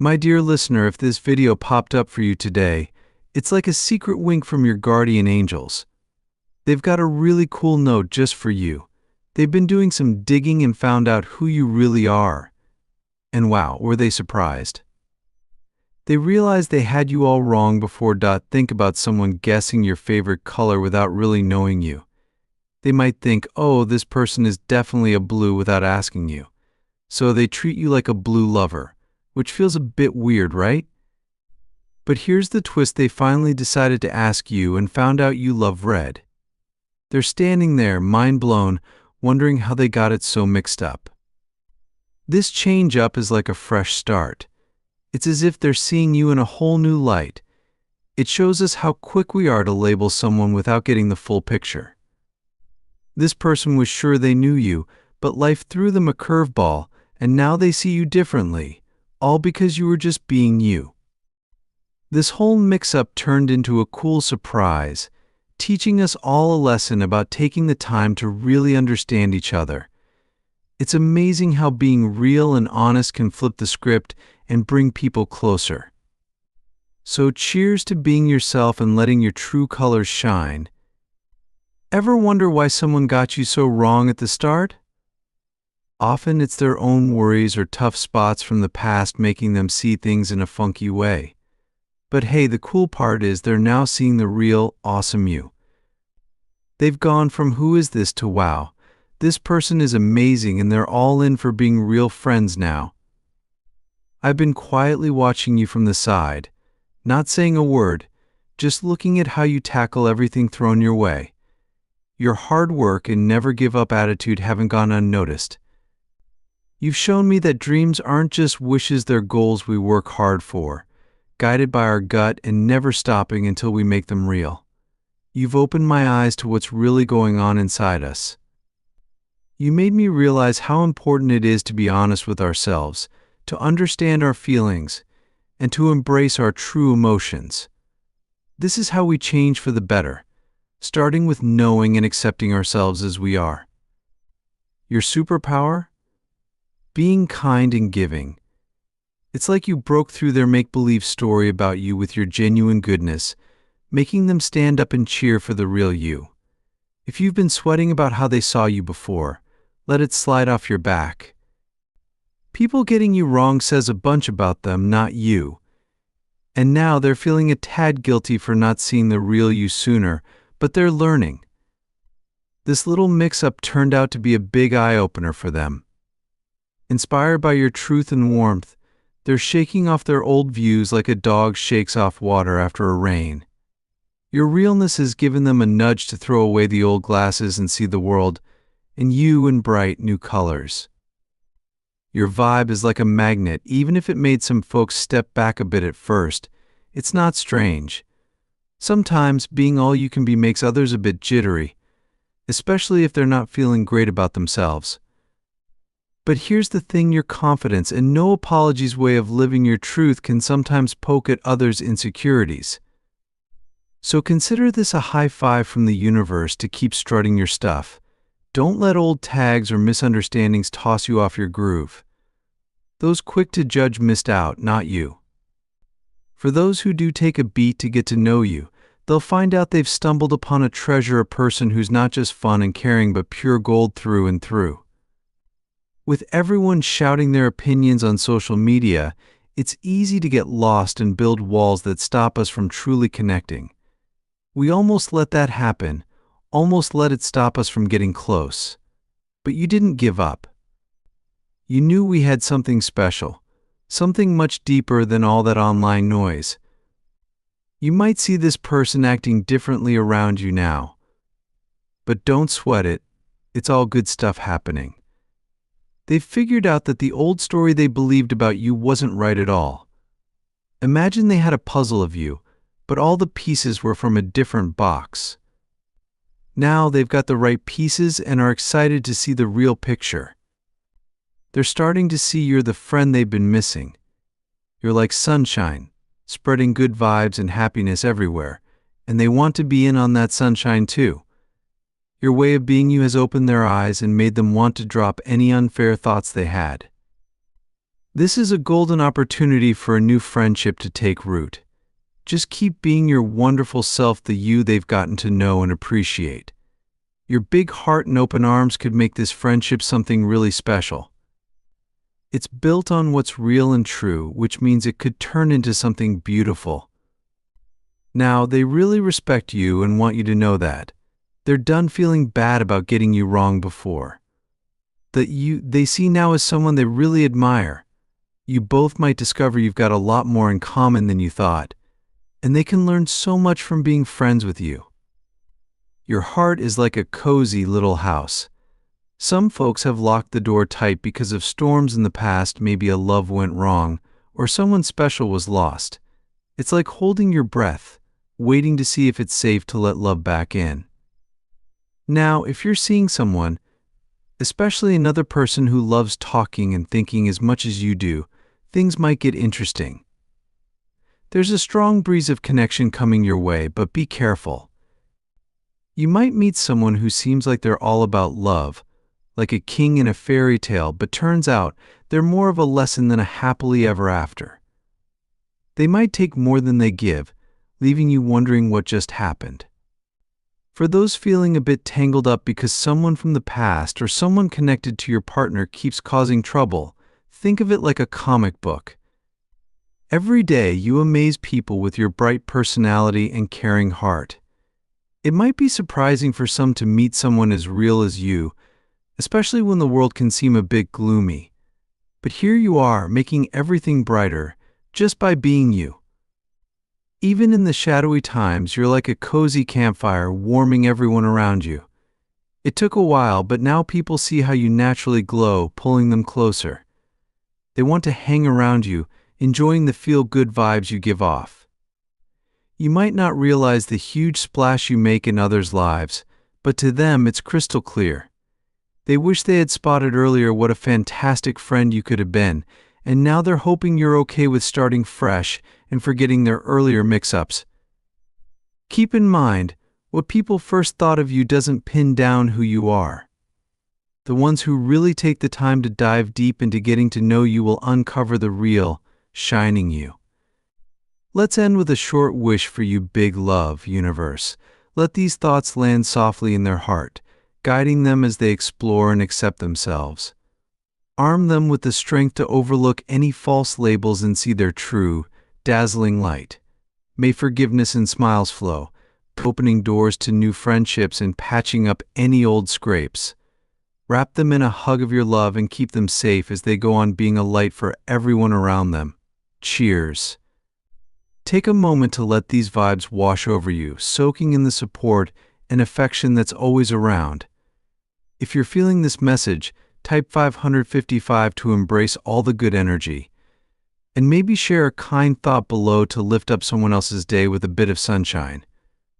My dear listener, if this video popped up for you today, it's like a secret wink from your guardian angels. They've got a really cool note just for you. They've been doing some digging and found out who you really are. And wow, were they surprised. They realized they had you all wrong before. Think about someone guessing your favorite color without really knowing you. They might think, oh, this person is definitely a blue without asking you. So they treat you like a blue lover, which feels a bit weird, right? But here's the twist: they finally decided to ask you and found out you love red. They're standing there, mind blown, wondering how they got it so mixed up. This change up is like a fresh start. It's as if they're seeing you in a whole new light. It shows us how quick we are to label someone without getting the full picture. This person was sure they knew you, but life threw them a curveball, and now they see you differently, all because you were just being you. This whole mix-up turned into a cool surprise, teaching us all a lesson about taking the time to really understand each other. It's amazing how being real and honest can flip the script and bring people closer. So cheers to being yourself and letting your true colors shine. Ever wonder why someone got you so wrong at the start? Often it's their own worries or tough spots from the past making them see things in a funky way. But hey, the cool part is they're now seeing the real, awesome you. They've gone from "who is this" to "wow, this person is amazing," and they're all in for being real friends now. I've been quietly watching you from the side, not saying a word, just looking at how you tackle everything thrown your way. Your hard work and never give up attitude haven't gone unnoticed. You've shown me that dreams aren't just wishes, they're goals we work hard for, guided by our gut and never stopping until we make them real. You've opened my eyes to what's really going on inside us. You made me realize how important it is to be honest with ourselves, to understand our feelings, and to embrace our true emotions. This is how we change for the better, starting with knowing and accepting ourselves as we are. Your superpower? Being kind and giving. It's like you broke through their make-believe story about you with your genuine goodness, making them stand up and cheer for the real you. If you've been sweating about how they saw you before, let it slide off your back. People getting you wrong says a bunch about them, not you. And now they're feeling a tad guilty for not seeing the real you sooner, but they're learning. This little mix-up turned out to be a big eye-opener for them. Inspired by your truth and warmth, they're shaking off their old views like a dog shakes off water after a rain. Your realness has given them a nudge to throw away the old glasses and see the world in you in bright new colors. Your vibe is like a magnet, even if it made some folks step back a bit at first. It's not strange. Sometimes being all you can be makes others a bit jittery, especially if they're not feeling great about themselves. But here's the thing: your confidence and no apologies way of living your truth can sometimes poke at others' insecurities. So consider this a high five from the universe to keep strutting your stuff. Don't let old tags or misunderstandings toss you off your groove. Those quick to judge missed out, not you. For those who do take a beat to get to know you, they'll find out they've stumbled upon a treasure, a person who's not just fun and caring but pure gold through and through. With everyone shouting their opinions on social media, it's easy to get lost and build walls that stop us from truly connecting. We almost let that happen, almost let it stop us from getting close. But you didn't give up. You knew we had something special, something much deeper than all that online noise. You might see this person acting differently around you now. But don't sweat it, it's all good stuff happening. They've figured out that the old story they believed about you wasn't right at all. Imagine they had a puzzle of you, but all the pieces were from a different box. Now they've got the right pieces and are excited to see the real picture. They're starting to see you're the friend they've been missing. You're like sunshine, spreading good vibes and happiness everywhere, and they want to be in on that sunshine too. Your way of being you has opened their eyes and made them want to drop any unfair thoughts they had. This is a golden opportunity for a new friendship to take root. Just keep being your wonderful self, the you they've gotten to know and appreciate. Your big heart and open arms could make this friendship something really special. It's built on what's real and true, which means it could turn into something beautiful. Now, they really respect you and want you to know that. They're done feeling bad about getting you wrong before. That you they see now as someone they really admire. You both might discover you've got a lot more in common than you thought, and they can learn so much from being friends with you. Your heart is like a cozy little house. Some folks have locked the door tight because of storms in the past, maybe a love went wrong, or someone special was lost. It's like holding your breath, waiting to see if it's safe to let love back in. Now, if you're seeing someone, especially another person who loves talking and thinking as much as you do, things might get interesting. There's a strong breeze of connection coming your way, but be careful. You might meet someone who seems like they're all about love, like a king in a fairy tale, but turns out they're more of a lesson than a happily ever after. They might take more than they give, leaving you wondering what just happened. For those feeling a bit tangled up because someone from the past or someone connected to your partner keeps causing trouble, think of it like a comic book. Every day you amaze people with your bright personality and caring heart. It might be surprising for some to meet someone as real as you, especially when the world can seem a bit gloomy. But here you are, making everything brighter, just by being you. Even in the shadowy times, you're like a cozy campfire warming everyone around you. It took a while, but now people see how you naturally glow, pulling them closer. They want to hang around you, enjoying the feel-good vibes you give off. You might not realize the huge splash you make in others' lives, but to them it's crystal clear. They wish they had spotted earlier what a fantastic friend you could have been, and now they're hoping you're okay with starting fresh and forgetting their earlier mix-ups. Keep in mind, what people first thought of you doesn't pin down who you are. The ones who really take the time to dive deep into getting to know you will uncover the real, shining you. Let's end with a short wish for you, big love, universe. Let these thoughts land softly in their heart, guiding them as they explore and accept themselves. Arm them with the strength to overlook any false labels and see their true, dazzling light. May forgiveness and smiles flow, opening doors to new friendships and patching up any old scrapes. Wrap them in a hug of your love and keep them safe as they go on being a light for everyone around them. Cheers. Take a moment to let these vibes wash over you, soaking in the support and affection that's always around. If you're feeling this message, type 555 to embrace all the good energy. And maybe share a kind thought below to lift up someone else's day with a bit of sunshine.